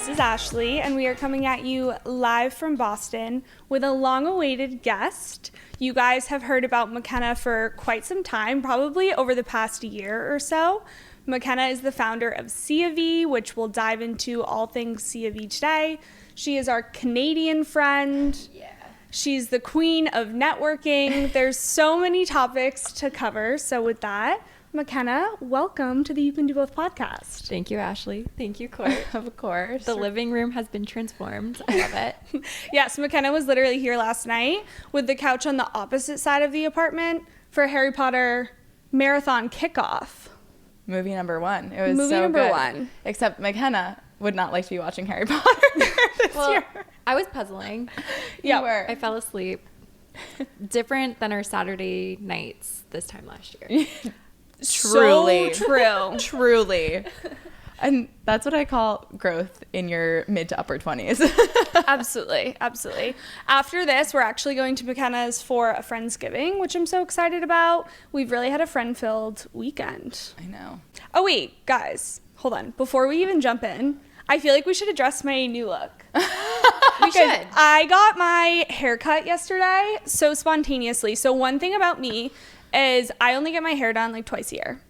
This is Ashley, and we are coming at you live from Boston with a long-awaited guest. You guys have heard about McKenna for quite some time, probably over the past year or so. McKenna is the founder of Seaav, which we'll dive into all things Seaav today. She is our Canadian friend. Yeah. She's the queen of networking. There's so many topics to cover. So with that, McKenna, welcome to the You Can Do Both podcast. Thank you, Ashley. Thank you, Court. Of course. The living room has been transformed. I love it. Yes, McKenna was literally here last night with the couch on the opposite side of the apartment for Harry Potter marathon kickoff. Movie number one. It was Movie so number good. one. Except McKenna would not like to be watching Harry Potter this Well, year. I was puzzling. Yeah. You were. I fell asleep. Different than our Saturday nights this time last year. Truly. So true. Truly. And that's what I call growth in your mid to upper 20s. Absolutely. Absolutely. After this, we're actually going to McKenna's for a Friendsgiving, which I'm so excited about. We've really had a friend-filled weekend. I know. Oh, wait, guys. Hold on. Before we even jump in, I feel like we should address my new look. We should. I got my haircut yesterday so spontaneously. So one thing about me is I only get my hair done like twice a year.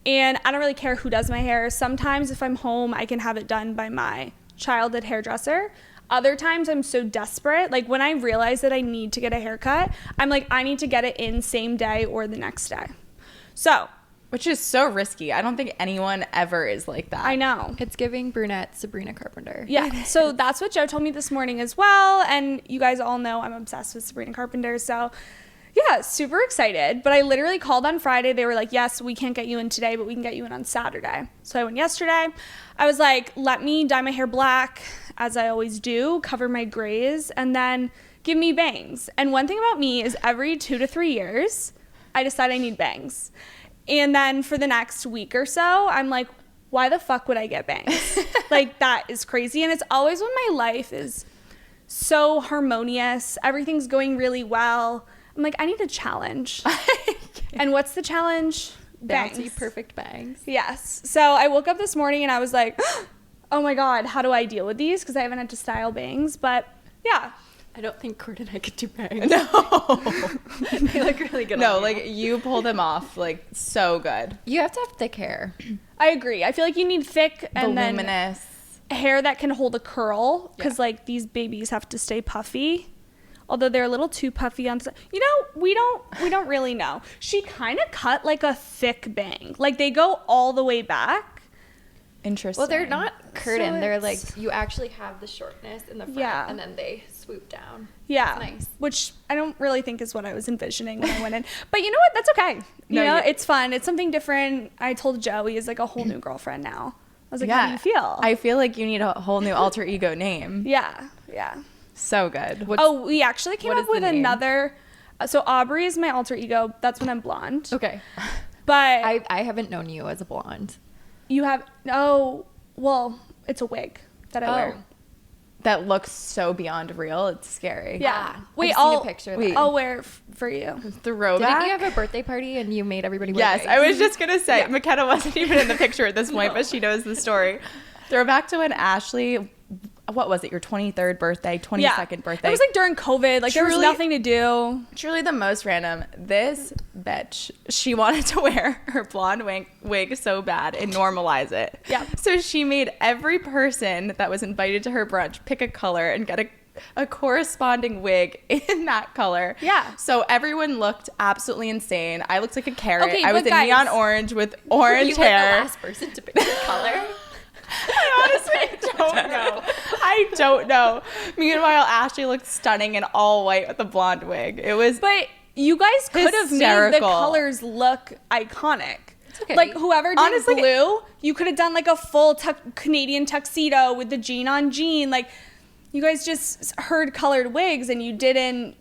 And I don't really care who does my hair. Sometimes if I'm home, I can have it done by my childhood hairdresser. Other times I'm so desperate. Like when I realize that I need to get a haircut, I'm like, I need to get it in same day or the next day. So. Which is so risky. I don't think anyone ever is like that. I know. It's giving brunette Sabrina Carpenter. Yeah. So that's what Joe told me this morning as well. And you guys all know I'm obsessed with Sabrina Carpenter. So yeah, super excited. But I literally called on Friday. They were like, yes, we can't get you in today, but we can get you in on Saturday. So I went yesterday. I was like, let me dye my hair black, as I always do, cover my grays, and then give me bangs. And one thing about me is every 2 to 3 years, I decide I need bangs. And then for the next week or so, I'm like, why the fuck would I get bangs? Like, that is crazy. And it's always when my life is so harmonious. Everything's going really well. I'm like, I need a challenge. And what's the challenge? Bangs. Bouncy, perfect bangs. Yes. So I woke up this morning and I was like, oh my God, how do I deal with these? Because I haven't had to style bangs. But yeah. I don't think Court and I could do bangs. No. They look really good No, on like you pull them off like so good. you have to have thick hair. I agree. I feel like you need thick and Voluminous. then hair that can hold a curl. Because Yeah. like these babies have to stay puffy. Although they're a little too puffy on the, you know, we don't really know. She kind of cut like a thick bang. Like they go all the way back. Interesting. Well, they're not curtain. So they're it's- like, you actually have the shortness in the front, Yeah. and then they swoop down. Yeah. It's nice. Which I don't really think is what I was envisioning when I went in. But you know what? That's okay. You No, know, you- it's fun. It's something different. I told Joe he is like a whole new girlfriend now. I was like, how do you feel? I feel like you need a whole new alter ego name. Yeah. Yeah. So good. Oh, we actually came what up is the with name? another. So Aubrey is my alter ego. That's when I'm blonde. Okay. But I haven't known you as a blonde. you have, oh, well, it's a wig that I wear. That looks so beyond real. It's scary. Yeah. Ah, Wait, I've seen a I'll, picture of wait. that. I'll wear it for you. Throwback. Didn't you have a birthday party and you made everybody wear Yes, wigs? I was just gonna say Yeah. McKenna wasn't even in the picture at this point, but she knows the story. Throwback to when Ashley, what was it? Your 23rd birthday, 22nd birthday. It was like during COVID. Like there was Truly- nothing to do. Truly the most random. This bitch, she wanted to wear her blonde wig so bad and normalize it. Yeah. So she made every person that was invited to her brunch pick a color and get a corresponding wig in that color. Yeah. So everyone looked absolutely insane. I looked like a carrot. Okay, I was but in guys- neon orange with orange You were hair. the last person to pick the color. I honestly don't know. I don't know. Meanwhile, Ashley looked stunning in all white with a blonde wig. It was But you guys could have made the Hysterical. colors look iconic. okay. Like whoever did Honestly- blue, you could have done like a full Canadian tuxedo with the jean on jean. Like you guys just heard colored wigs and you didn't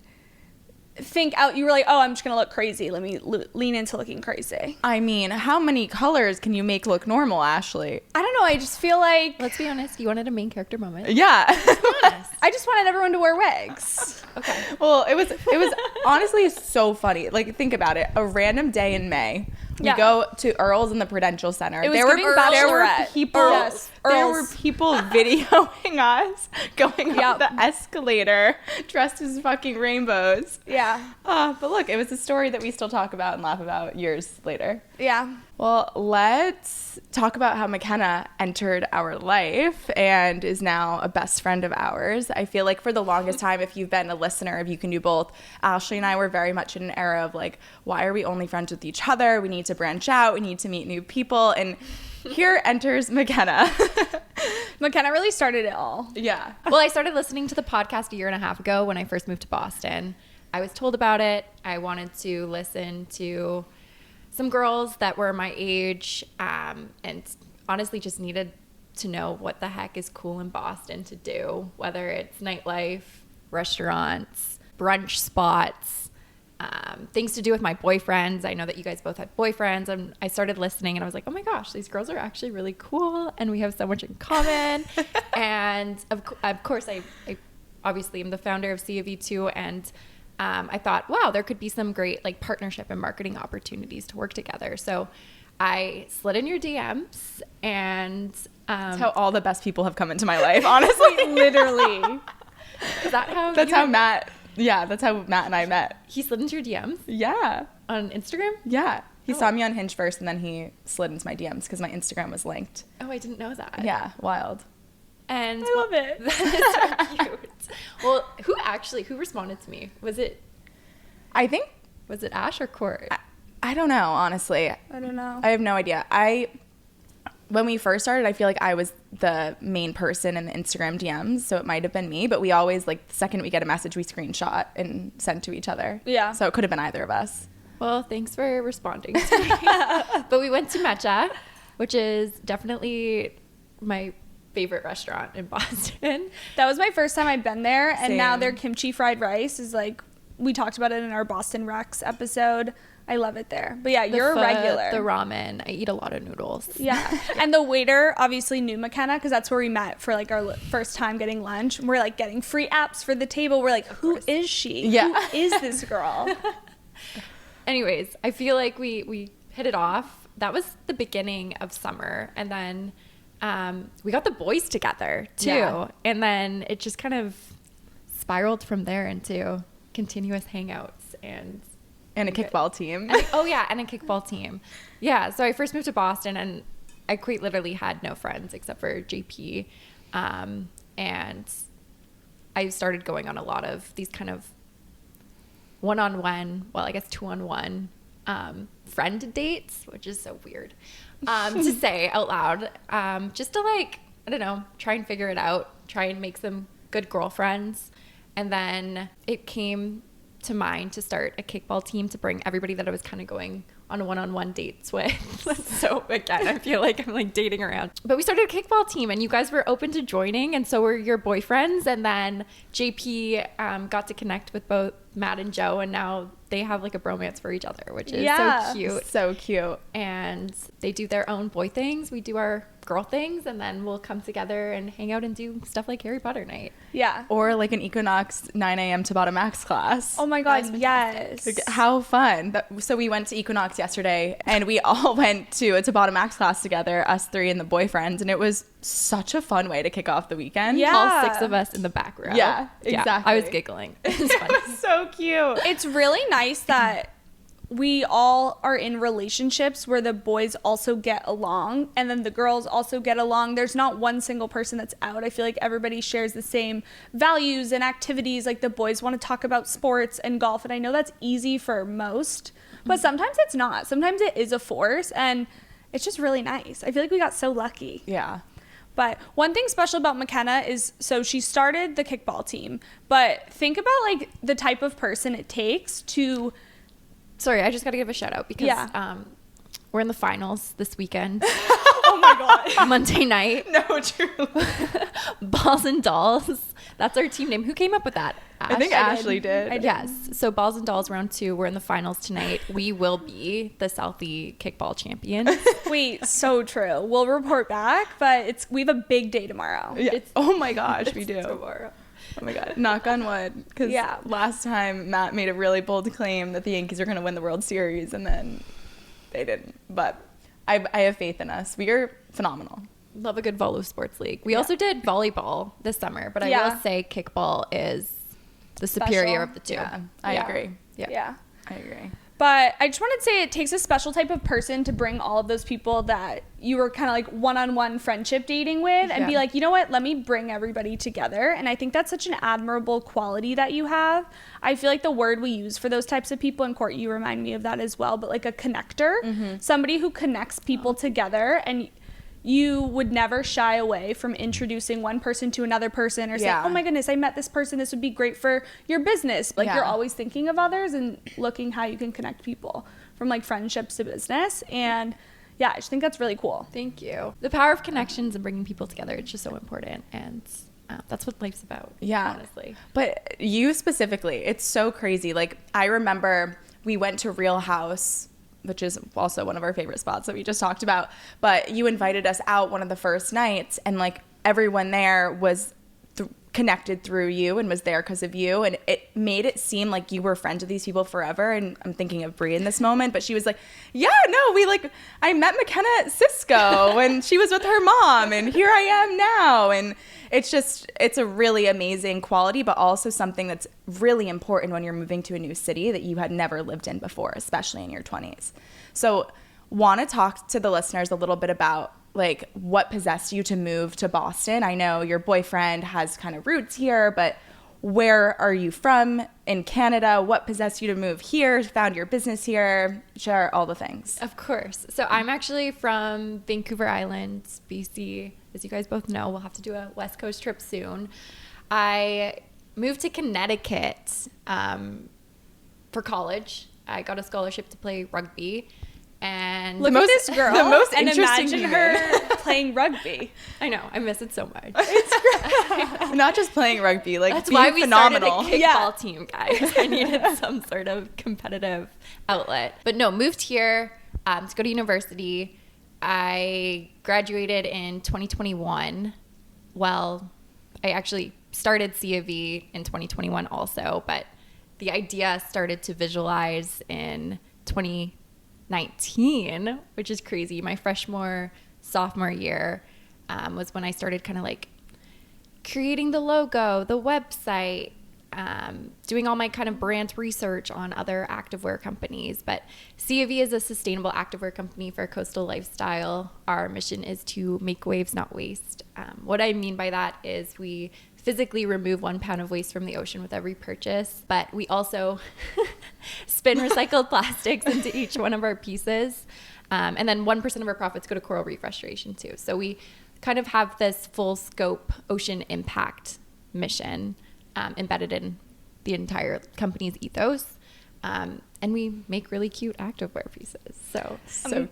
think out. You were like, oh, I'm just gonna look crazy. Let me lean into looking crazy. I mean, how many colors can you make look normal, Ashley? I don't know. I just feel like Let's be honest. You wanted a main character moment. Yeah. I just wanted everyone to wear wigs. Okay. Well, it was honestly so funny. Like, think about it. A random day in May We Yeah. go to Earl's in the Prudential Center. It was there were giving Bachelorette. there were Earl's. people videoing us going Yep. up the escalator dressed as fucking rainbows. Yeah. But look, it was a story that we still talk about and laugh about years later. Yeah. Well, let's talk about how McKenna entered our life and is now a best friend of ours. I feel like for the longest time, if you've been a listener, if you can do both, Ashley and I were very much in an era of like, why are we only friends with each other? We need to branch out. We need to meet new people. And here enters McKenna. McKenna really started it all. Yeah. Well, I started listening to the podcast a year and a half ago when I first moved to Boston. I was told about it. I wanted to listen to some girls that were my age, and honestly just needed to know what the heck is cool in Boston to do, whether it's nightlife, restaurants, brunch spots, things to do with my boyfriends. I know that you guys both had boyfriends, and I started listening and I was like, oh my gosh, these girls are actually really cool and we have so much in common. And of course I obviously am the founder of Seaav too, and I thought, wow, there could be some great like partnership and marketing opportunities to work together. So I slid in your DMs, and That's how all the best people have come into my life, honestly. Literally. is that how That's how Matt and I met. he slid into your DMs Yeah. on Instagram? Yeah. He saw me on Hinge first, and then he slid into my DMs because my Instagram was linked. Oh, I didn't know that. Yeah, wild. And I love it. that is so cute. Well, who responded to me? Was it Was it Ash or Court? I don't know, honestly. I don't know. I have no idea. When we first started, I feel like I was the main person in the Instagram DMs, so it might have been me, but we always, like, the second we get a message, we screenshot and send to each other. Yeah. So it could have been either of us. Well, thanks for responding to me. But we went to Mecha, which is definitely my favorite restaurant in Boston. That was my first time I'd been there, and now Same. their kimchi fried rice is like, we talked about it in our Boston Rex episode. I love it there. But yeah, you're a pho, regular. The ramen. I eat a lot of noodles. Yeah. And the waiter obviously knew McKenna because that's where we met for like our first time getting lunch. We're like getting free apps for the table. We're like, who is she? Yeah. Who is this girl? Anyways, I feel like we hit it off. That was the beginning of summer. And then we got the boys together too. Yeah. And then it just kind of spiraled from there into continuous hangouts and And a kickball team. and a kickball team. Yeah, so I first moved to Boston, and I quite literally had no friends except for JP. And I started going on a lot of these kind of one-on-one, well, I guess two-on-one friend dates, which is so weird to say out loud. Just to like, I don't know, try and figure it out, try and make some good girlfriends. And then it came to mind to start a kickball team to bring everybody that I was kind of going on one-on-one dates with. So again, I feel like I'm like dating around. But we started a kickball team, and you guys were open to joining, and so were your boyfriends. And then JP got to connect with both Matt and Joe, and now they have like a bromance for each other, which is so cute. So cute. And they do their own boy things. We do our girl things, and then we'll come together and hang out and do stuff like Harry Potter night. Yeah. Or like an Equinox 9 a.m. Tabata Max class. Oh my God, yes. Like, how fun. So we went to Equinox yesterday, and we all went to a Tabata Max class together, us three and the boyfriends, and it was such a fun way to kick off the weekend. Yeah. All 6 of us in the back row. Yeah, exactly. I was giggling. It was fun. So cute. It's really nice that we all are in relationships where the boys also get along and then the girls also get along. There's not one single person that's out. I feel like everybody shares the same values and activities. Like the boys want to talk about sports and golf, and I know that's easy for most, but sometimes it's not. Sometimes it is a force, and it's just really nice. I feel like we got so lucky. Yeah. But one thing special about McKenna is, so she started the kickball team, but think about like the type of person it takes to... Sorry, I just got to give a shout out because we're in the finals this weekend. Oh my God. Monday night. No, truly. Balls and Dolls. That's our team name. Who came up with that? I think Ashley did. Yes. So Balls and Dolls round 2. We're in the finals tonight. We will be the Southie kickball champions. Wait, so true. We'll report back, but we have a big day tomorrow. Yeah. Oh my gosh, we do. Tomorrow. Oh my God. Knock on wood. Because last time Matt made a really bold claim that the Yankees are going to win the World Series, and then they didn't. But I have faith in us. We are phenomenal. Love a good Volu Sports League. We also did volleyball this summer, but I will say kickball is the superior of the two. Yeah, I agree. Yeah. I agree. But I just wanted to say it takes a special type of person to bring all of those people that you were kind of like one-on-one friendship dating with and be like, you know what, let me bring everybody together. And I think that's such an admirable quality that you have. I feel like the word we use for those types of people, and Court, you remind me of that as well, but like a connector, somebody who connects people together, and you would never shy away from introducing one person to another person or saying, oh my goodness, I met this person. This would be great for your business. Like you're always thinking of others and looking how you can connect people from like friendships to business. And yeah, I just think that's really cool. Thank you. The power of connections and bringing people together, it's just so important. And that's what life's about. Yeah. Honestly. But you specifically, it's so crazy. Like I remember we went to Real House, which is also one of our favorite spots that we just talked about. But you invited us out one of the first nights, and like everyone there was connected through you and was there because of you. And it made it seem like you were friends with these people forever. And I'm thinking of Brie in this moment, but she was like, I met McKenna at Cisco and she was with her mom and here I am now. And it's a really amazing quality, but also something that's really important when you're moving to a new city that you had never lived in before, especially in your 20s. So want to talk to the listeners a little bit about like what possessed you to move to Boston. I know your boyfriend has kind of roots here, but where are you from in Canada? What possessed you to move here, found your business here? Share all the things. Of course. So I'm actually from Vancouver Island, BC. As you guys both know, we'll have to do a West Coast trip soon. I moved to Connecticut for college. I got a scholarship to play rugby. And look at this girl the most and interesting imagine her playing rugby. I know, I miss it so much. It's not just playing rugby, like that's being why we phenomenal. started a kickball team, guys. I needed some sort of competitive outlet. But no, moved here to go to university. I graduated in 2021. Well, I actually started Seaav in 2021 also, but the idea started to visualize in 2019, which is crazy. My sophomore year was when I started kind of like creating the logo, the website, doing all my kind of brand research on other activewear companies. But Seaav is a sustainable activewear company for a coastal lifestyle. Our mission is to make waves, not waste. What I mean by that is we physically remove 1 pound of waste from the ocean with every purchase, but we also spin recycled plastics into each one of our pieces. And then 1% of our profits go to coral reef restoration too. So we kind of have this full scope ocean impact mission embedded in the entire company's ethos. And we make really cute activewear pieces. So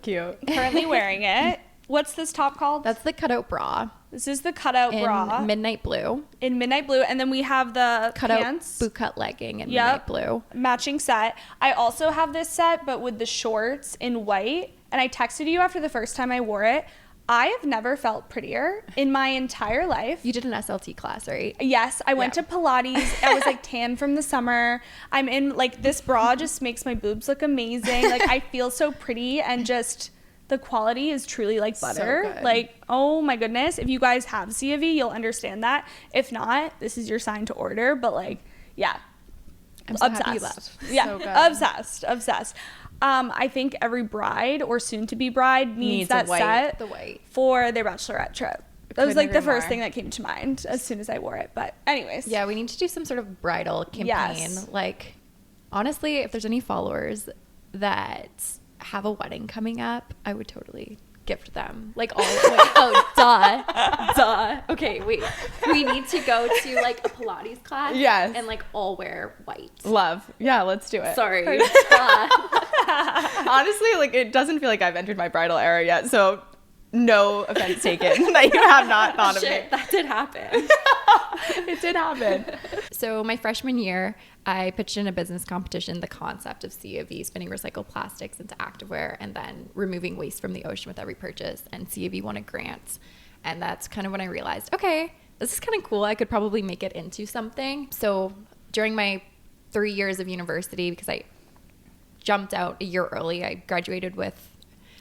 Cute. Currently wearing it. What's this top called? That's the cutout bra. This is the cutout bra. Midnight blue. In midnight blue. And then we have the cutout pants. boot cut legging in midnight blue. Matching set. I also have this set, but with the shorts in white. And I texted you after the first time I wore it. I have never felt prettier in my entire life. You did an SLT class, right? Yes, I went to Pilates. I was like tan from the summer. I'm in like this bra just makes my boobs look amazing. Like I feel so pretty, and just the quality is truly like butter. So like, oh my goodness. If you guys have Seaav, you'll understand that. If not, this is your sign to order. But like, yeah. I'm so obsessed. happy you left. Yeah, so obsessed. I think every bride or soon-to-be bride needs that set for their bachelorette trip. That was like the first thing that came to mind as soon as I wore it. But anyways. Yeah, we need to do some sort of bridal campaign. Yes. Like, honestly, if there's any followers that have a wedding coming up, I would totally gift them. Like, all, like, duh. Okay, wait. We need to go to, like, a Pilates class. Yes. And, like, all wear white. Love. Yeah, let's do it. Sorry. Honestly, like, it doesn't feel like I've entered my bridal era yet, so no offense taken that you have not thought of me. That did happen. It did happen. So my freshman year, I pitched in a business competition the concept of Seaav, spinning recycled plastics into activewear and then removing waste from the ocean with every purchase. And Seaav won a grant. And that's kind of when I realized, okay, this is kind of cool. I could probably make it into something. So during my 3 years of university, because I jumped out a year early. I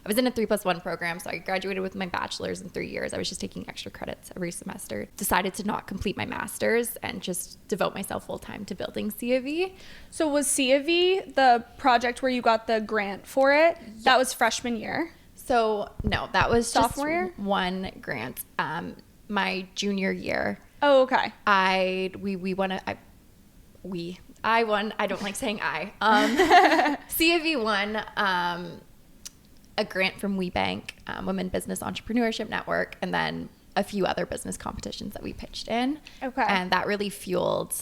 was in a 3+1 program, so I graduated with my bachelor's in 3 years. I was just taking extra credits every semester. Decided to not complete my master's and just devote myself full time to building Seaav. So was Seaav the project where you got the grant for it? Yeah. That was freshman year? So no, that was sophomore year? One grant. My junior year. Oh, okay. I won. I don't like saying I. Seaav won a grant from WeBank, Women Business Entrepreneurship Network, and then a few other business competitions that we pitched in. Okay. And that really fueled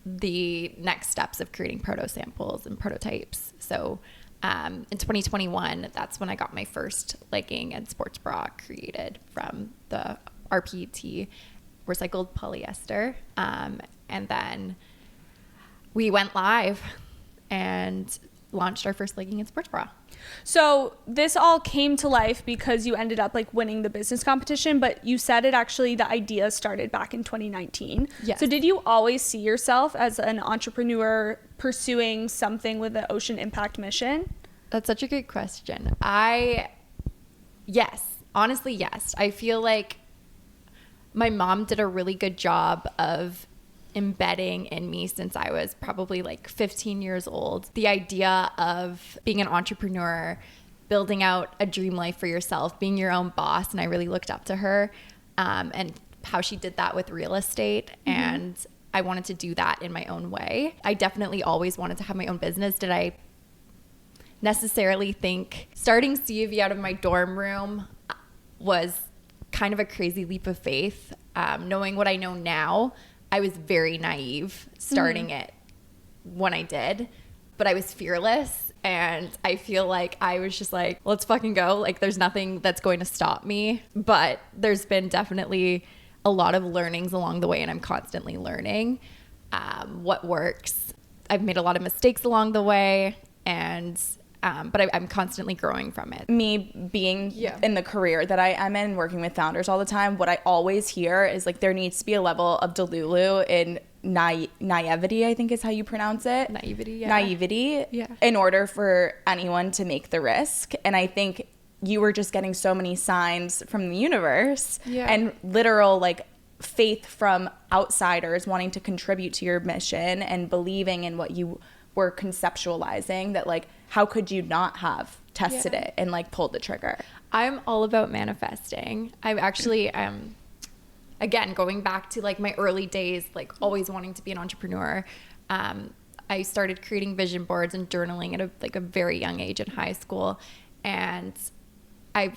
the next steps of creating proto samples and prototypes. So in 2021, that's when I got my first legging and sports bra created from the rPET, recycled polyester. And then we went live and launched our first legging and sports bra. So this all came to life because you ended up like winning the business competition, but you said it actually, the idea started back in 2019. Yes. So did you always see yourself as an entrepreneur pursuing something with an ocean impact mission? That's such a good question. Yes, honestly, yes. I feel like my mom did a really good job of embedding in me since I was probably like 15 years old the idea of being an entrepreneur, building out a dream life for yourself, being your own boss. And I really looked up to her and how she did that with real estate. Mm-hmm. And I wanted to do that in my own way. I definitely always wanted to have my own business. Did I necessarily think starting Seaav out of my dorm room was kind of a crazy leap of faith? Knowing what I know now, I was very naive starting it when I did, but I was fearless. And I feel like I was just like, let's fucking go. Like there's nothing that's going to stop me. But there's been definitely a lot of learnings along the way, and I'm constantly learning what works. I've made a lot of mistakes along the way, and but I'm constantly growing from it. Me being in the career that I am in, working with founders all the time, what I always hear is like there needs to be a level of delulu in naivety, I think is how you pronounce it. Naivety, in order for anyone to make the risk. And I think you were just getting so many signs from the universe and literal like faith from outsiders wanting to contribute to your mission and believing in what you were conceptualizing, that like how could you not have tested it and like pulled the trigger? I'm all about manifesting. I'm actually again going back to like my early days, like always wanting to be an entrepreneur. I started creating vision boards and journaling at a very young age in high school, and I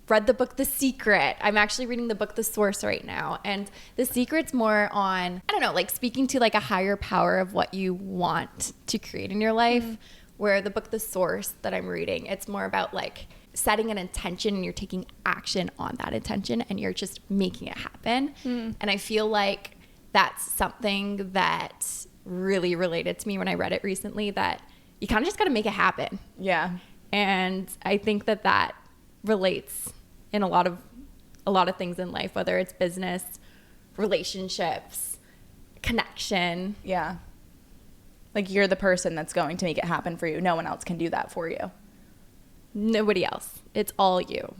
read the book The Secret. I'm actually reading the book The Source right now. And The Secret's more on, I don't know, like speaking to like a higher power of what you want to create in your life. Mm-hmm. Where the book The Source that I'm reading, it's more about like setting an intention and you're taking action on that intention and you're just making it happen. Mm. And I feel like that's something that really related to me when I read it recently, that you kind of just got to make it happen. Yeah. And I think that relates in a lot of things in life, whether it's business, relationships, connection. Yeah. Like you're the person that's going to make it happen for you. No one else can do that for you. Nobody else. It's all you.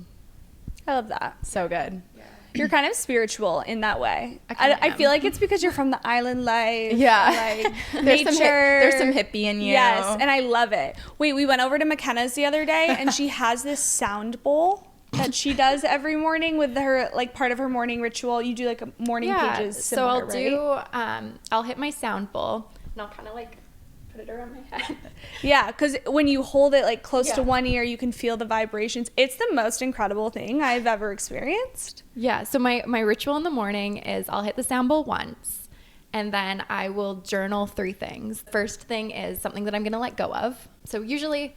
I love that. So good. Yeah. You're kind of spiritual in that way. I feel like it's because you're from the island life. Yeah. Like nature. There's some hippie in you. Yes, and I love it. Wait, we went over to McKenna's the other day, and she has this sound bowl that she does every morning with her, like part of her morning ritual. You do like a morning pages similar, so I'll hit my sound bowl, and I'll kind of like put it around my head. Yeah, because when you hold it like close to one ear, you can feel the vibrations. It's the most incredible thing I've ever experienced. Yeah, so my ritual in the morning is I'll hit the sound bowl once, and then I will journal 3 things. First thing is something that I'm going to let go of. So usually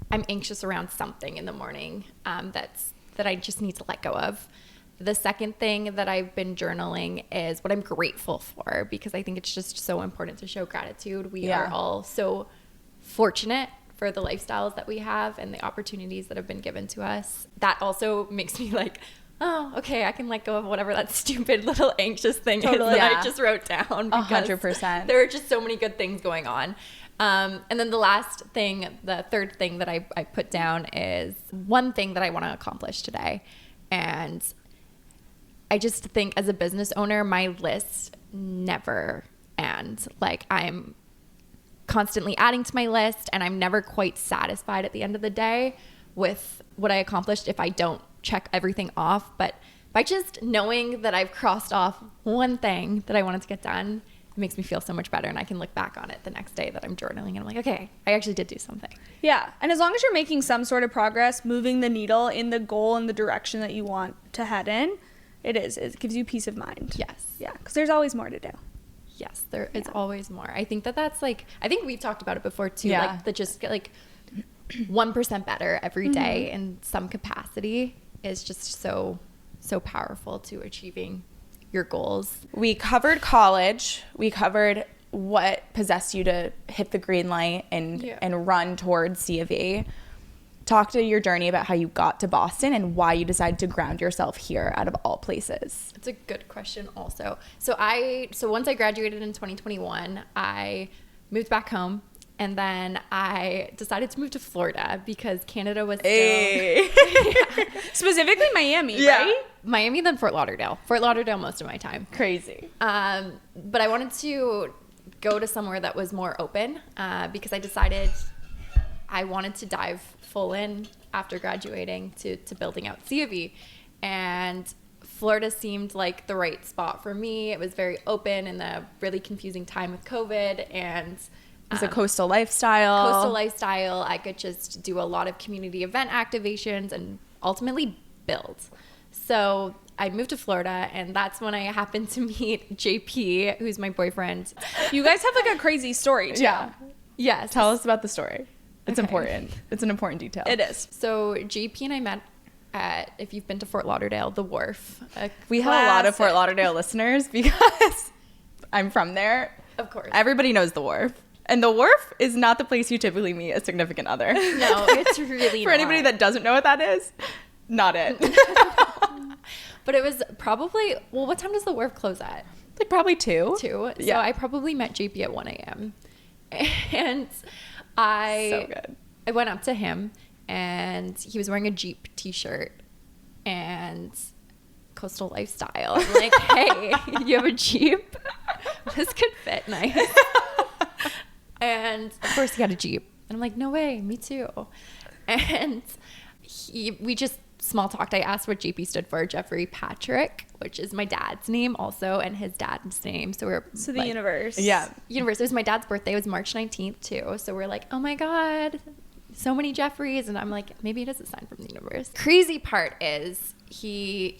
I'm anxious around something in the morning that I just need to let go of. The second thing that I've been journaling is what I'm grateful for, because I think it's just so important to show gratitude. We are all so fortunate for the lifestyles that we have and the opportunities that have been given to us. That also makes me like, oh, okay, I can let go of whatever that stupid little anxious thing is that I just wrote down. 100%. There are just so many good things going on. And then the third thing that I put down is one thing that I want to accomplish today. And I just think as a business owner, my list never ends. Like, I'm constantly adding to my list, and I'm never quite satisfied at the end of the day with what I accomplished if I don't check everything off. But by just knowing that I've crossed off one thing that I wanted to get done, it makes me feel so much better, and I can look back on it the next day that I'm journaling, and I'm like, okay, I actually did do something. Yeah. And as long as you're making some sort of progress, moving the needle in the goal and the direction that you want to head in, it gives you peace of mind. Yes. Yeah, because there's always more to do. Yes, there is always more. I think that's like, I think we've talked about it before too, like that just get like 1% better every day in some capacity is just so powerful to achieving your goals. We covered college. We covered what possessed you to hit the green light and run towards Seaav. Talk to your journey about how you got to Boston and why you decided to ground yourself here out of all places. It's a good question also. So once I graduated in 2021, I moved back home, and then I decided to move to Florida because Canada was still Specifically Miami, right? Miami, then Fort Lauderdale. Fort Lauderdale most of my time. Crazy. But I wanted to go to somewhere that was more open because I decided I wanted to dive full in after graduating to building out Seaav. And Florida seemed like the right spot for me. It was very open in the really confusing time with COVID, and it's a coastal lifestyle. I could just do a lot of community event activations and ultimately build. So I moved to Florida, and that's when I happened to meet JP, who's my boyfriend. You guys have like a crazy story too. Yeah. Yes. Tell us about the story. It's important. It's an important detail. It is. So JP and I met at, if you've been to Fort Lauderdale, the Wharf. We have a lot of Fort Lauderdale listeners because I'm from there. Of course. Everybody knows the Wharf. And the Wharf is not the place you typically meet a significant other. No, it's really For anybody that doesn't know what that is, not it. But it was probably, well, what time does the Wharf close at? Like probably 2. 2. Yeah. So I probably met JP at 1 a.m. And I went up to him, and he was wearing a Jeep t-shirt and coastal lifestyle. I'm like, hey, you have a Jeep? This could fit nice. And of course he had a Jeep. And I'm like, no way, me too. And we just small talked. I asked what JP stood for, Jeffrey Patrick, which is my dad's name also, and his dad's name. So the like, universe. Yeah. Universe. It was my dad's birthday. It was March 19th too. So we're like, oh my God, so many Jeffreys. And I'm like, maybe it is a sign from the universe. Crazy part is he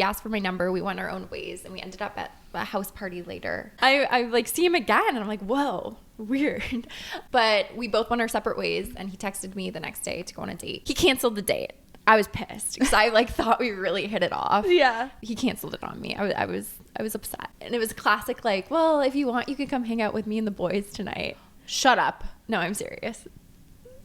asked for my number. We went our own ways, and we ended up at a house party later. I like see him again, and I'm like, whoa, weird. But we both went our separate ways, and he texted me the next day to go on a date. He canceled the date. I was pissed because I like thought we really hit it off. Yeah. He canceled it on me. I was upset. And it was classic, like, well, if you want, you can come hang out with me and the boys tonight. Shut up. No, I'm serious.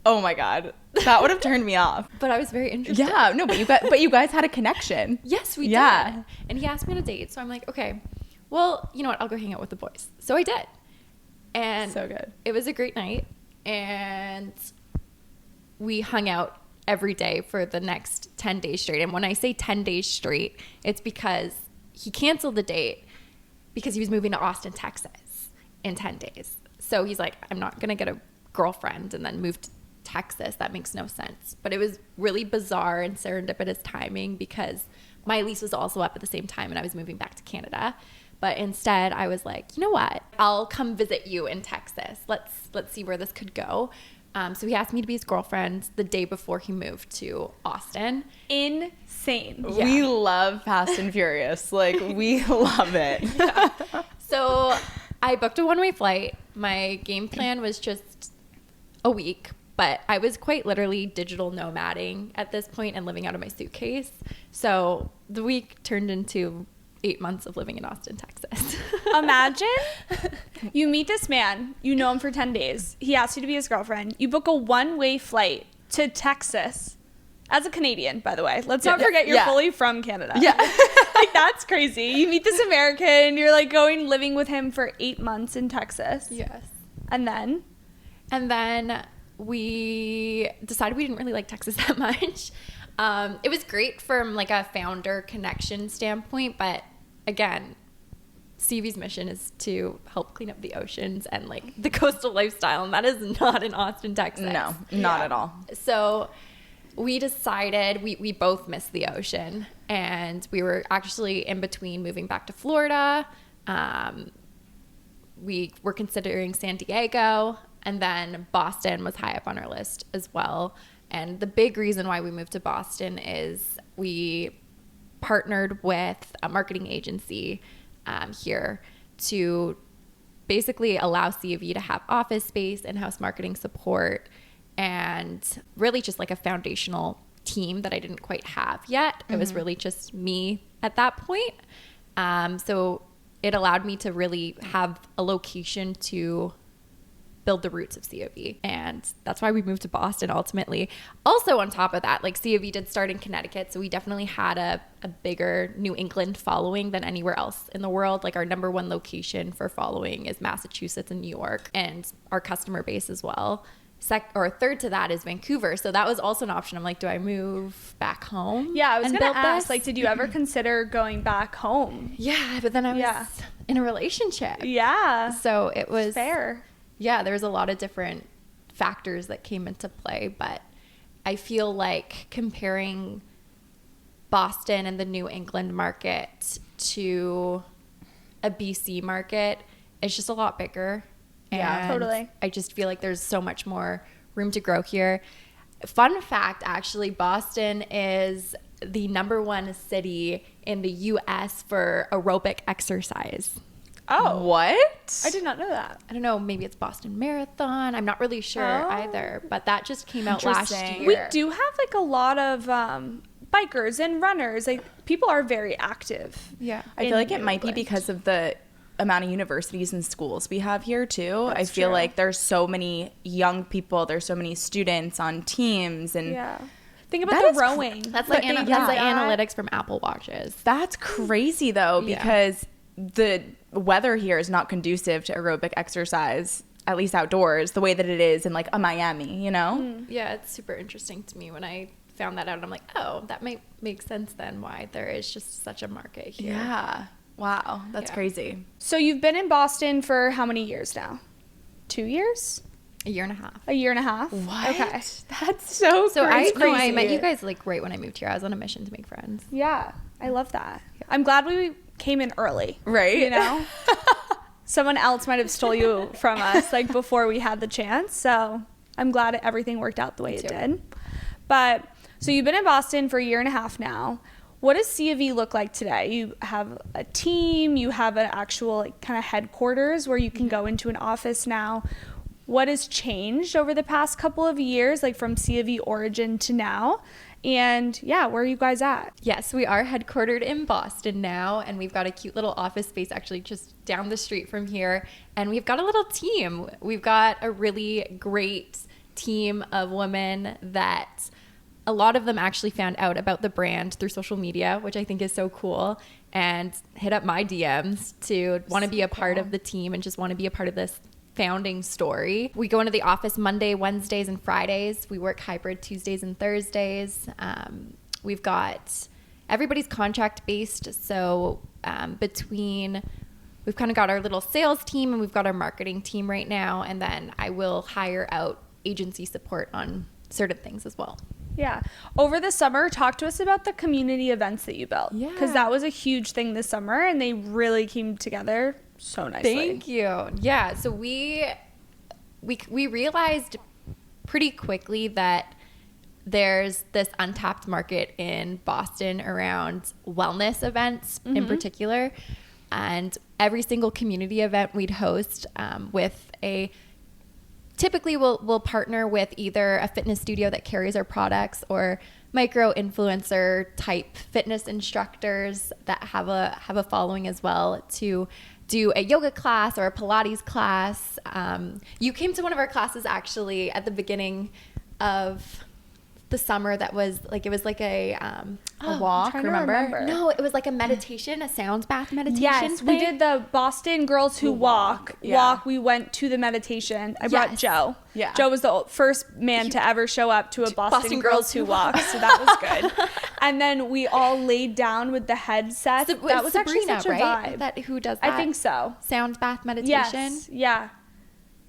Oh my God. That would have turned me off. But I was very interested. Yeah, no, but you guys had a connection. Yes, we did. And he asked me on a date. So I'm like, okay, well, you know what? I'll go hang out with the boys. So I did. And so good. It was a great night. And we hung out every day for the next 10 days straight. And when I say 10 days straight, it's because he canceled the date because he was moving to Austin, Texas in 10 days. So he's like, I'm not going to get a girlfriend and then move to Texas. That makes no sense. But it was really bizarre and serendipitous timing because my lease was also up at the same time and I was moving back to Canada. But instead I was like, you know what? I'll come visit you in Texas. Let's see where this could go. So he asked me to be his girlfriend the day before he moved to Austin. Insane. Yeah. We love Fast and Furious. Like, we love it. Yeah. So I booked a one-way flight. My game plan was just a week, but I was quite literally digital nomading at this point and living out of my suitcase. So the week turned into 8 months of living in Austin, Texas. Imagine you meet this man, you know him for 10 days. He asks you to be his girlfriend. You book a one-way flight to Texas as a Canadian, by the way. Let's not forget you're fully from Canada. Yeah. Like, that's crazy. You meet this American, you're like living with him for 8 months in Texas. Yes. And then And then we decided we didn't really like Texas that much. It was great from like a founder connection standpoint, but again, Seaav's mission is to help clean up the oceans and like the coastal lifestyle, and that is not in Austin, Texas. No, not at all. So we decided we both missed the ocean, and we were actually in between moving back to Florida. We were considering San Diego, and then Boston was high up on our list as well. And the big reason why we moved to Boston is we partnered with a marketing agency here to basically allow Seaav to have office space, in-house marketing support, and really just like a foundational team that I didn't quite have yet. It was really just me at that point. So it allowed me to really have a location to build the roots of Seaav. And that's why we moved to Boston ultimately. Also on top of that, like Seaav did start in Connecticut. So we definitely had a bigger New England following than anywhere else in the world. Like our number one location for following is Massachusetts and New York, and our customer base as well. Third to that is Vancouver. So that was also an option. I'm like, do I move back home? Yeah, I was going to ask, this? like, did you ever consider going back home? Yeah, but then I was in a relationship. Yeah. So it was fair. Yeah, there was a lot of different factors that came into play, but I feel like comparing Boston and the New England market to a BC market, it's just a lot bigger. Yeah, totally. I just feel like there's so much more room to grow here. Fun fact, actually, Boston is the #1 city in the U.S. for aerobic exercise. Oh. What? I did not know that. I don't know, maybe it's Boston Marathon. I'm not really sure either, but that just came out last year. We do have like a lot of bikers and runners. Like people are very active. Yeah. I feel like it might be because of the amount of universities and schools we have here too. That's I feel true. like there's so many young people, there's so many students on teams, and Think about That the is rowing. That's What like they that's like do. analytics from Apple Watches. that's crazy though, Yeah. because the weather here is not conducive to aerobic exercise, at least outdoors, the way that it is in like a Miami, you know? Yeah, it's super interesting to me when I found that out. I'm like, oh, that might make sense then why there is just such a market here. Yeah. Wow. That's Yeah. crazy. So you've been in Boston for how many years now? 2 years? A year and a half. A year and a half? What? Okay. That's so So crazy. I met you guys like right when I moved here. I was on a mission to make friends. Yeah, I love that. I'm glad we came in early. Right? You know? Someone else might have stole you from us like before we had the chance. So I'm glad everything worked out the way it too. did. But so you've been in Boston for a year and a half now. What does Seaav look like today? You have a team, you have an actual like kind of headquarters where you can go into an office now. What has changed over the past couple of years, like from Seaav origin to now? And yeah, where are you guys at? Yes, we are headquartered in Boston now, and we've got a cute little office space actually just down the street from here. And we've got a little team. We've got a really great team of women that a lot of them actually found out about the brand through social media, which I think is so cool, and hit up my DMs to want to be a part of the team and just want to be a part of this founding story. We go into the office Monday, Wednesdays, and Fridays. We work hybrid Tuesdays and Thursdays. We've got everybody's contract based. So we've kind of got our little sales team and we've got our marketing team right now. And then I will hire out agency support on certain things as well. Yeah. Over the summer, talk to us about the community events that you built. Yeah. Because that was a huge thing this summer and they really came together so nicely. Thank you. Yeah. So we realized pretty quickly that there's this untapped market in Boston around wellness events in particular. And every single community event we'd host typically we'll partner with either a fitness studio that carries our products or micro influencer type fitness instructors that have a following as well to do a yoga class or a Pilates class. You came to one of our classes actually at the beginning of the summer that was like, it was like a walk, trying to remember? remember. no, it was like a meditation, a sounds bath meditation Yes, thing. we did the Boston Girls Who Walk. Yeah. We went to the meditation. I brought Yes. Joe. Yeah. Joe was the first man to ever show up to a Boston Girls Who Walk, so that was good. And then we all laid down with the headsets. That was actually Sabrina, such a right? vibe. That who does that? I think so. Sounds bath meditation. Yes. Yeah.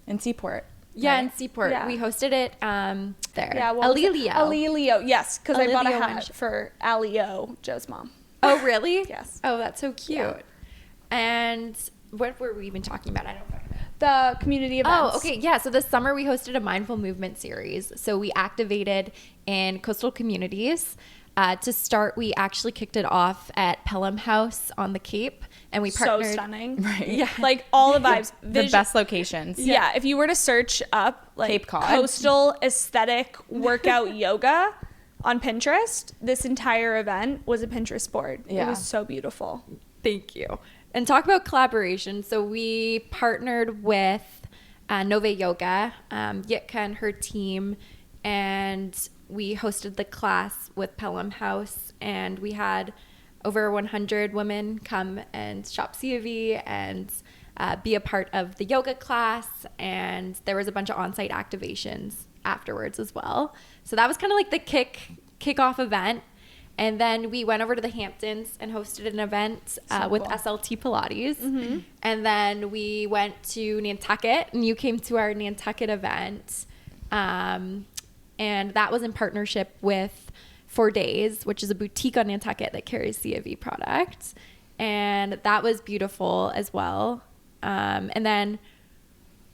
In Seaport. Yeah, right? in Seaport. Yeah. We hosted it there. Yeah. what was it? Alilio. Alilio. Yes, because I bought a Alilio hat and- for Alio, Joe's mom. Oh, really? Yes. Oh, that's so cute. Yeah. And what were we even talking about? I don't know. The community events. Oh, okay. Yeah. So this summer we hosted a mindful movement series. So we activated in coastal communities. To start, we actually kicked it off at Pelham House on the Cape, and we partnered. So stunning. Right. Yeah. Like all the vibes. The best locations. Yeah, if you were to search up like Cape Cod. coastal aesthetic workout yoga on Pinterest, this entire event was a Pinterest board. It Yeah. was so beautiful. Thank you. And talk about collaboration. So we partnered with Nove Yoga, Yitka and her team, and we hosted the class with Pelham House, and we had over 100 women come and shop Seaav and be a part of the yoga class, and there was a bunch of on-site activations afterwards as well. So that was kind of like the kickoff event. And then we went over to the Hamptons and hosted an event with cool. SLT Pilates. And then we went to Nantucket, and you came to our Nantucket event. And that was in partnership with 4 Days, which is a boutique on Nantucket that carries Seaav products. And that was beautiful as well. And then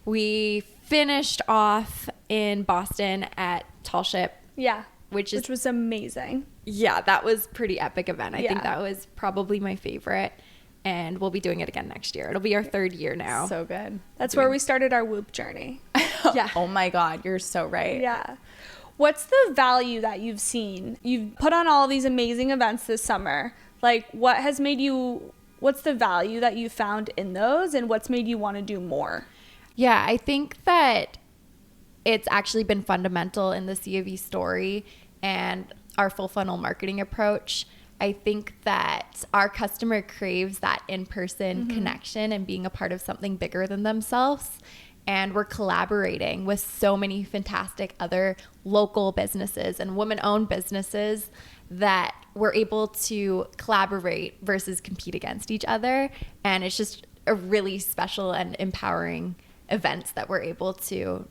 we finished off in Boston at Tall Ship. Yeah. Which was amazing. Yeah, that was pretty epic event. I Yeah. think that was probably my favorite. And we'll be doing it again next year. It'll be our 3rd year now. So good. That's where we started our Whoop journey. Yeah. Oh my God, you're so right. Yeah. What's the value that you've seen? You've put on all these amazing events this summer. Like, what's the value that you found in those, and what's made you want to do more? Yeah, I think that it's actually been fundamental in the Seaav story and our full funnel marketing approach. I think that our customer craves that in-person connection and being a part of something bigger than themselves. And we're collaborating with so many fantastic other local businesses and women-owned businesses that we're able to collaborate versus compete against each other. And it's just a really special and empowering events that we're able to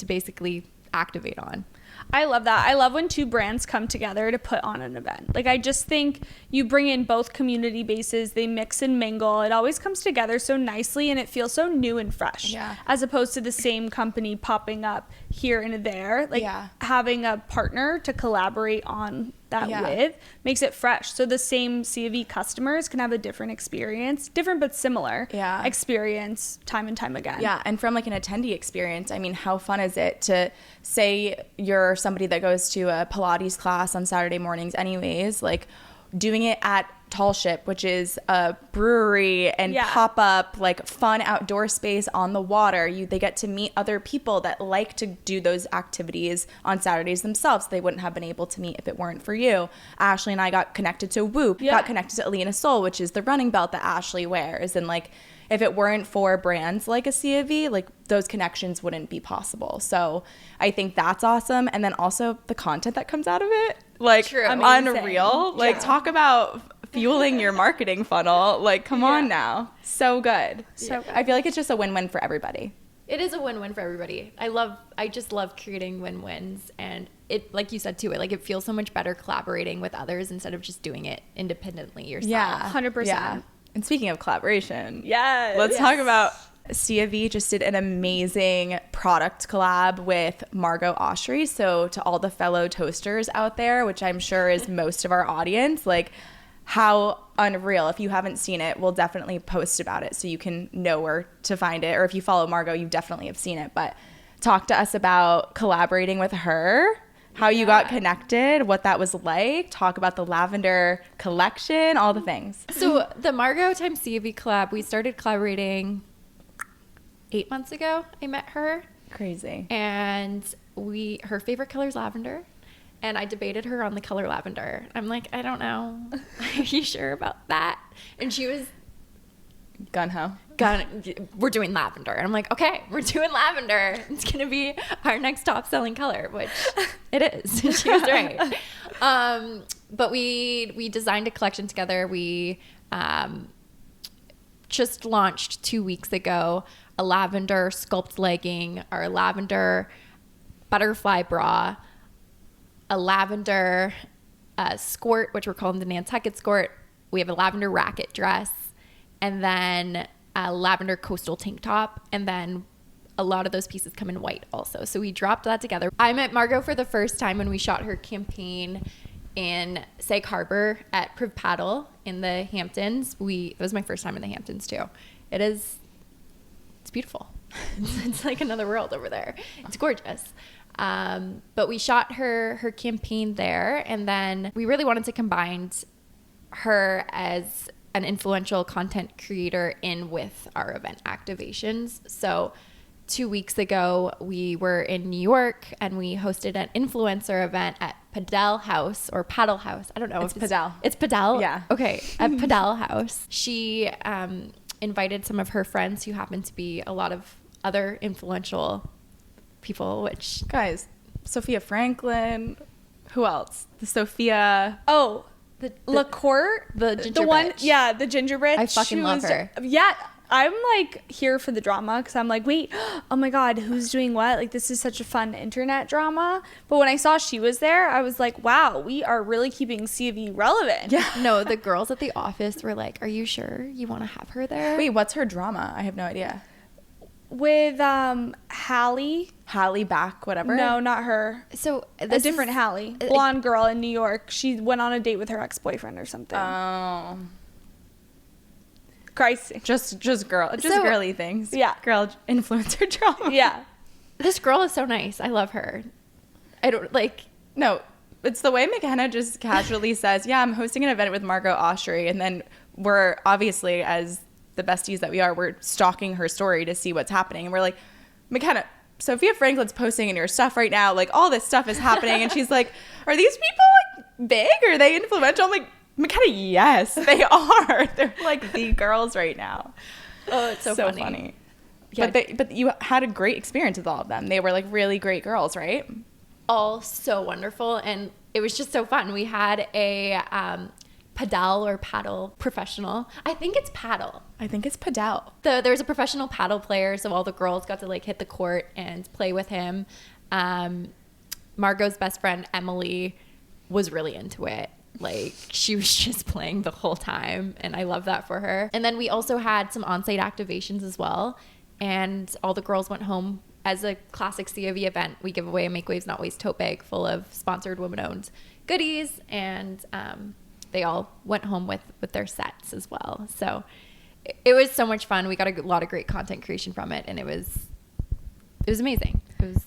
basically activate on. I love that. I love when two brands come together to put on an event. Like, I just think you bring in both community bases, they mix and mingle. It always comes together so nicely, and it feels so new and fresh. Yeah. As opposed to the same company popping up here and there. Like, Yeah. having a partner to collaborate on that with makes it fresh. So the same Seaav customers can have a different experience, different but similar experience time and time again. Yeah, and from like an attendee experience, I mean, how fun is it to say you're somebody that goes to a Pilates class on Saturday mornings anyways, like doing it at Tall Ship, which is a brewery and pop-up, like fun outdoor space on the water. They get to meet other people that like to do those activities on Saturdays themselves. They wouldn't have been able to meet if it weren't for you. Ashley and I got connected to Whoop, got connected to Alina Soul, which is the running belt that Ashley wears. And like, if it weren't for brands like a Seaav, like those connections wouldn't be possible. So I think that's awesome. And then also the content that comes out of it, like unreal. Like talk about fueling your marketing funnel. Like, come on now. So good. So good. I feel like it's just a win-win for everybody. It is a win-win for everybody. I just love creating win-wins, and it, like you said too, it feels so much better collaborating with others instead of just doing it independently yourself. Yeah. 100%. Yeah. And speaking of collaboration, Yes. let's talk about Seaav just did an amazing product collab with Margot Oshry. So to all the fellow toasters out there, which I'm sure is most of our audience, like how unreal. If you haven't seen it, we'll definitely post about it so you can know where to find it. Or if you follow Margot, you definitely have seen it. But talk to us about collaborating with her, how you got connected, what that was like. Talk about the lavender collection, all the things. So the Margot times Seaav collab, we started collaborating 8 months ago. I met her. Crazy. And her favorite color is lavender. And I debated her on the color lavender. I'm like, I don't know. Are you sure about that? And she was gun-ho. We're doing lavender. And I'm like, okay, we're doing lavender. It's going to be our next top selling color, which it is. She was right. But we designed a collection together. We just launched 2 weeks ago a lavender sculpt legging, our lavender butterfly bra, a lavender skirt, which we're calling the Nantucket skirt. We have a lavender racket dress, and then a lavender coastal tank top, and then a lot of those pieces come in white also. So we dropped that together. I met Margot for the first time when we shot her campaign in Sag Harbor at Priv Paddle in the Hamptons. It was my first time in the Hamptons too. It's beautiful. It's like another world over there. It's gorgeous. But we shot her campaign there, and then we really wanted to combine her as an influential content creator in with our event activations. So 2 weeks ago, we were in New York and we hosted an influencer event at Paddle House or Paddle House. I don't know. It's Paddle. It's Paddle? Yeah. Okay. At Paddle House. She invited some of her friends who happen to be a lot of other influential people, which... Guys, Sophia Franklin. Who else? The Sophia... Oh, the LaCourte, the ginger one, bitch. yeah, the ginger bitch. I fucking love her. Yeah, I'm like here for the drama because I'm like, wait, oh my god, who's doing what? Like, this is such a fun internet drama. But when I saw she was there, I was like, wow, we are really keeping Seaav relevant. Yeah. No, the girls at the office were like, are you sure you want to have her there? Wait, what's her drama? I have no idea. With Hallie. Hallie Back, whatever. No, not her. So A different Hallie, blonde girl in New York. She went on a date with her ex-boyfriend or something. Oh. Crazy. Just girly things. Yeah. Girl influencer drama. Yeah. This girl is so nice. I love her. I don't like... No, it's the way McKenna just casually says, yeah, I'm hosting an event with Margot Oshry, and then we're obviously, as the besties that we are, we're stalking her story to see what's happening. And we're like, McKenna, Sophia Franklin's posting in your stuff right now. Like, all this stuff is happening. And she's like, are these people like big? Are they influential? I'm like, McKenna, yes, they are. They're like the girls right now. Oh, it's so funny. Yeah. But you had a great experience with all of them. They were like really great girls, right? All so wonderful. And it was just so fun. We had a paddle professional. I think it's paddle. I think it's Paddle. There was a professional paddle player, so all the girls got to like hit the court and play with him. Margot's best friend, Emily, was really into it. Like, she was just playing the whole time, and I love that for her. And then we also had some on-site activations as well, and all the girls went home. As a classic Seaav event, we give away a Make Waves Not Waste tote bag full of sponsored women-owned goodies, and they all went home with their sets as well. So it was so much fun. We got a lot of great content creation from it, and it was amazing.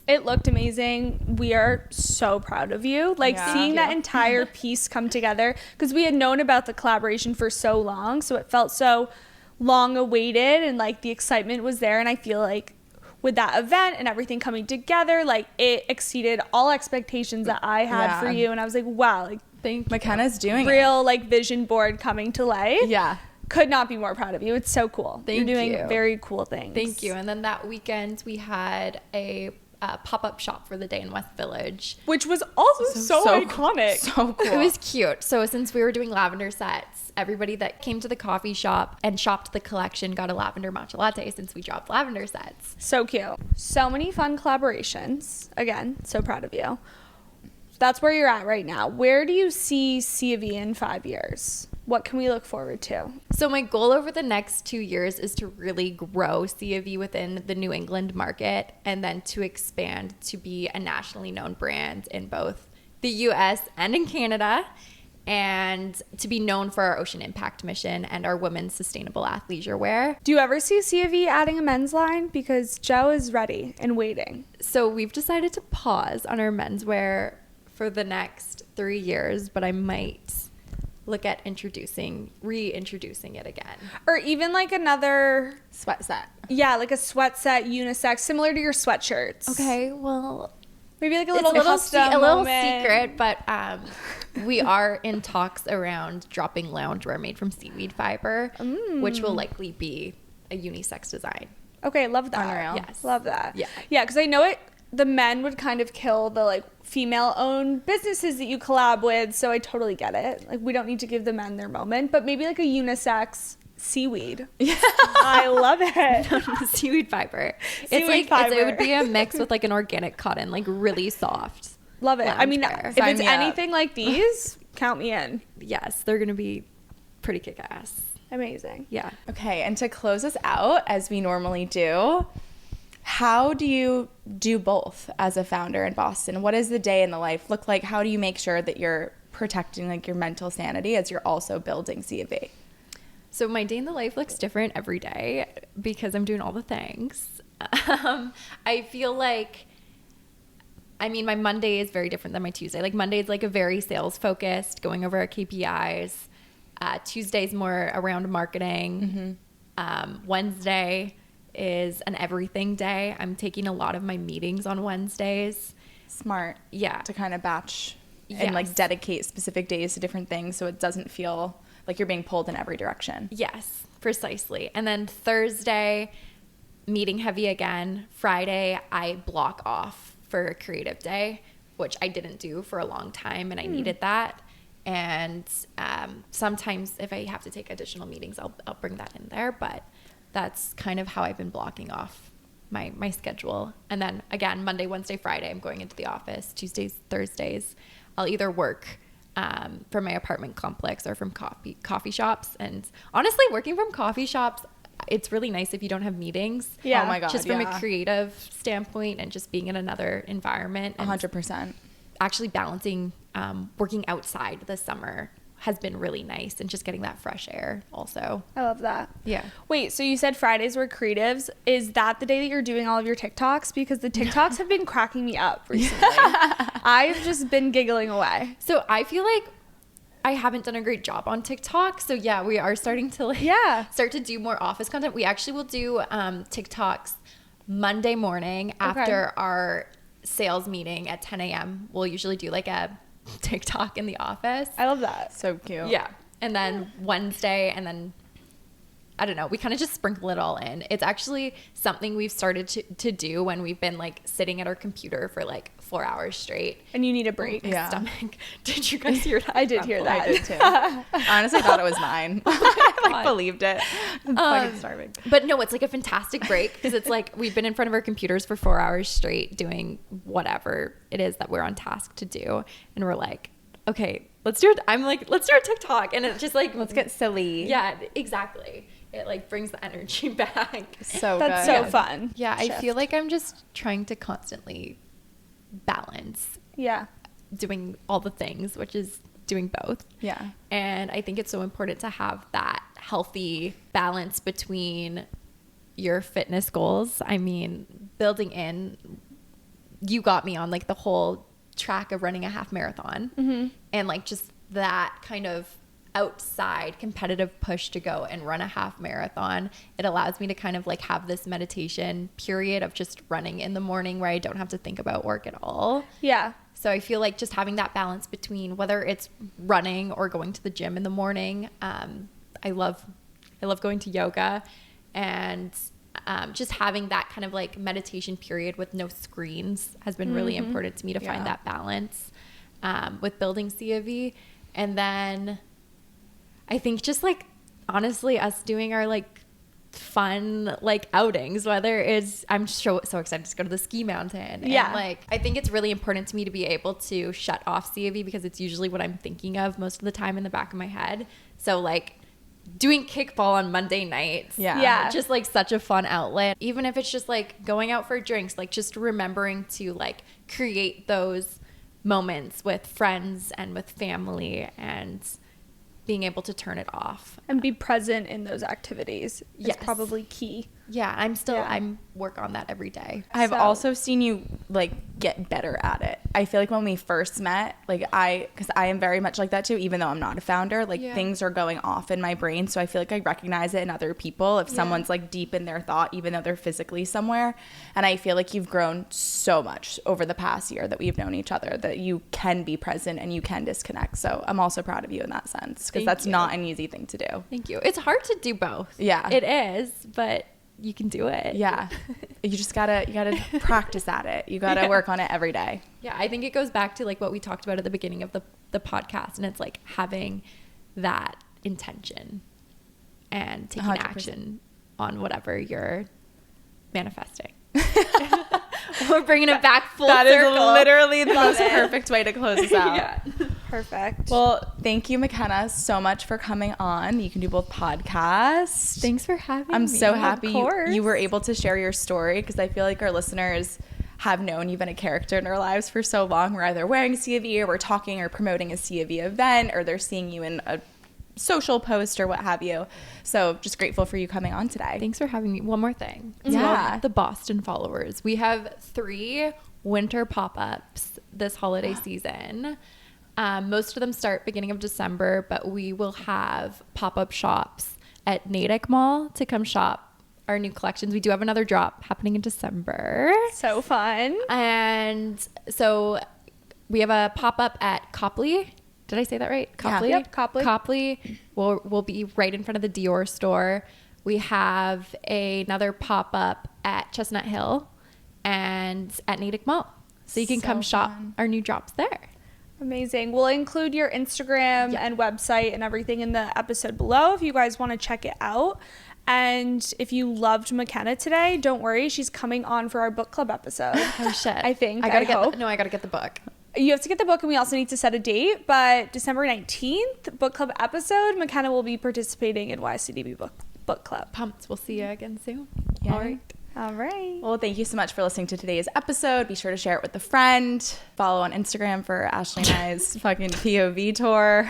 It looked amazing. We are so proud of you. Like, seeing that entire piece come together, because we had known about the collaboration for so long, so it felt so long awaited, and like the excitement was there. And I feel like with that event and everything coming together, like it exceeded all expectations that I had for you. And I was like, wow, like, Thank McKenna's doing real like vision board coming to life. Yeah. Could not be more proud of you. It's so cool. You're doing very cool things. Thank you. And then that weekend we had a pop-up shop for the day in West Village, which was also so iconic. So cool. It was cute. So since we were doing lavender sets, everybody that came to the coffee shop and shopped the collection got a lavender matcha latte since we dropped lavender sets. So cute. So many fun collaborations. Again, so proud of you. That's where you're at right now. Where do you see Seaav in 5 years? What can we look forward to? So my goal over the next 2 years is to really grow Seaav within the New England market, and then to expand to be a nationally known brand in both the US and in Canada, and to be known for our ocean impact mission and our women's sustainable athleisure wear. Do you ever see Seaav adding a men's line? Because Joe is ready and waiting. So we've decided to pause on our menswear for the next 3 years, but I might look at reintroducing it again. Or even like another sweat set. Yeah, like a sweat set, unisex, similar to your sweatshirts. Okay, well, Maybe like a It's little custom a little moment. secret, but we are in talks around dropping loungewear made from seaweed fiber, which will likely be a unisex design. Okay, love that. Unreal. Yes. Love that. Yeah. Yeah, because I know the men would kind of kill the like female-owned businesses that you collab with, so I totally get it. Like we don't need to give the men their moment, but maybe like a unisex seaweed. Yeah. I love it. Seaweed fiber. Seaweed fiber. It would be a mix with like an organic cotton, like really soft. Love it. I mean, loungewear. if Sign it's me up. anything like these, count me in. Yes, they're gonna be pretty kick-ass. Amazing. Yeah. Okay, and to close us out, as we normally do, how do you do both as a founder in Boston? What does the day in the life look like? How do you make sure that you're protecting like your mental sanity as you're also building Seaav? So my day in the life looks different every day because I'm doing all the things. I feel like, I mean, my Monday is very different than my Tuesday. Like Monday is like a very sales focused, going over our KPIs. Tuesday's more around marketing. Wednesday is an everything day. I'm taking a lot of my meetings on Wednesdays. Smart. Yeah. To kind of batch Yes. and like dedicate specific days to different things so it doesn't feel like you're being pulled in every direction. Yes, precisely. And then Thursday, meeting heavy again. Friday, I block off for a creative day, which I didn't do for a long time, and I needed that. And sometimes if I have to take additional meetings, I'll bring that in there. But that's kind of how I've been blocking off my schedule. And then again, Monday, Wednesday, Friday, I'm going into the office. Tuesdays, Thursdays, I'll either work from my apartment complex or from coffee shops. And honestly, working from coffee shops, it's really nice if you don't have meetings. Yeah. Oh my God. Just from yeah. a creative standpoint and just being in another environment. And 100%. actually balancing working outside this summer has been really nice, and just getting that fresh air also. I love that. Yeah. Wait, so you said Fridays were creatives. Is that the day that you're doing all of your TikToks? Because the TikToks have been cracking me up recently. I've just been giggling away. So I feel like I haven't done a great job on TikTok. So yeah, we are starting to start to do more office content. We actually will do TikToks Monday morning after our sales meeting at 10 a.m. We'll usually do like a TikTok in the office. I love that. So cute. Yeah. And then Wednesday, and then I don't know, we kind of just sprinkle it all in. It's actually something we've started to do when we've been like sitting at our computer for like 4 hours straight. And you need a break. My Yeah. stomach. Did you guys hear that? I did hear that. I did too. I honestly thought it was mine. I like believed it. I'm fucking starving. But no, it's like a fantastic break because it's like we've been in front of our computers for 4 hours straight doing whatever it is that we're on task to do. And we're like, okay, let's do it. I'm like, let's do a TikTok. And it's just like, Let's get silly. yeah, exactly. It like brings the energy back. So That's good. so fun. Yeah, I Shift. feel like I'm just trying to constantly balance Yeah. doing all the things, which is doing both. Yeah. And I think it's so important to have that healthy balance between your fitness goals. I mean, building in, you got me on like the whole track of running a half marathon, and like just that kind of outside competitive push to go and run a half marathon. It allows me to kind of like have this meditation period of just running in the morning where I don't have to think about work at all. Yeah. So I feel like just having that balance between whether it's running or going to the gym in the morning. I love going to yoga, and just having that kind of like meditation period with no screens has been really important to me to find that balance with building Seaav. And then I think just like honestly us doing our like fun like outings, whether it's I'm so excited to go to the ski mountain. Yeah. And like I think it's really important to me to be able to shut off Seaav because it's usually what I'm thinking of most of the time in the back of my head. So like doing kickball on Monday nights. Yeah. Just like such a fun outlet. Even if it's just like going out for drinks, like just remembering to like create those moments with friends and with family and being able to turn it off. And be present in those activities is Yes. probably key. Yeah, I'm work on that every day. I've also seen you like get better at it. I feel like when we first met, like because I am very much like that too, even though I'm not a founder, like things are going off in my brain. So I feel like I recognize it in other people if someone's like deep in their thought, even though they're physically somewhere. And I feel like you've grown so much over the past year that we've known each other, that you can be present and you can disconnect. So I'm also proud of you in that sense, because that's not an easy thing to do. Thank you. It's hard to do both. Yeah. It is, but you can do it. Yeah. You just gotta practice at it. You gotta work on it every day. Yeah, I think it goes back to like what we talked about at the beginning of the podcast, and it's like having that intention and taking 100%. action on whatever you're manifesting. We're bringing it back full circle. That is literally the most perfect way to close this out. Yeah. Perfect. Well, thank you, McKenna, so much for coming on. You can do both podcasts. Thanks for having me. I'm so happy course. you were able to share your story, because I feel like our listeners have known you've been a character in our lives for so long. We're either wearing a Seaav or we're talking or promoting a Seaav event, or they're seeing you in a social post or what have you. So just grateful for you coming on today. Thanks for having me. One more thing. Yeah. So the Boston followers. We have 3 winter pop-ups this holiday season. Most of them start beginning of December, but we will have pop-up shops at Natick Mall to come shop our new collections. We do have another drop happening in December. So fun. And so we have a pop-up at Copley. Did I say that right? Copley? Yep, Copley. Copley will be right in front of the Dior store. We have another pop-up at Chestnut Hill and at Natick Mall. So you can come shop our new drops there. Amazing. We'll include your Instagram and website and everything in the episode below if you guys want to check it out. And if you loved McKenna today, don't worry. She's coming on for our book club episode. Oh, shit. I think. I gotta hope. get the book. You have to get the book, and we also need to set a date. But December 19th, book club episode, McKenna will be participating in YCDB book club. Pumped. We'll see you again soon. Yeah. All right. Well, thank you so much for listening to today's episode. Be sure to share it with a friend. Follow on Instagram for Ashley and I's fucking POV tour.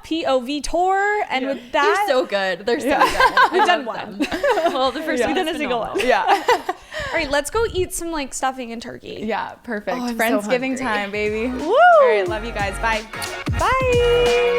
POV tour. And with that, They're so good. They're so good. we've done one. Well, the first We've one done is a single one. phenomenal. Yeah. All right, let's go eat some like stuffing and turkey. Yeah, perfect. Oh, I'm so Friendsgiving hungry. time, baby. Woo! All right, love you guys. Bye. Bye.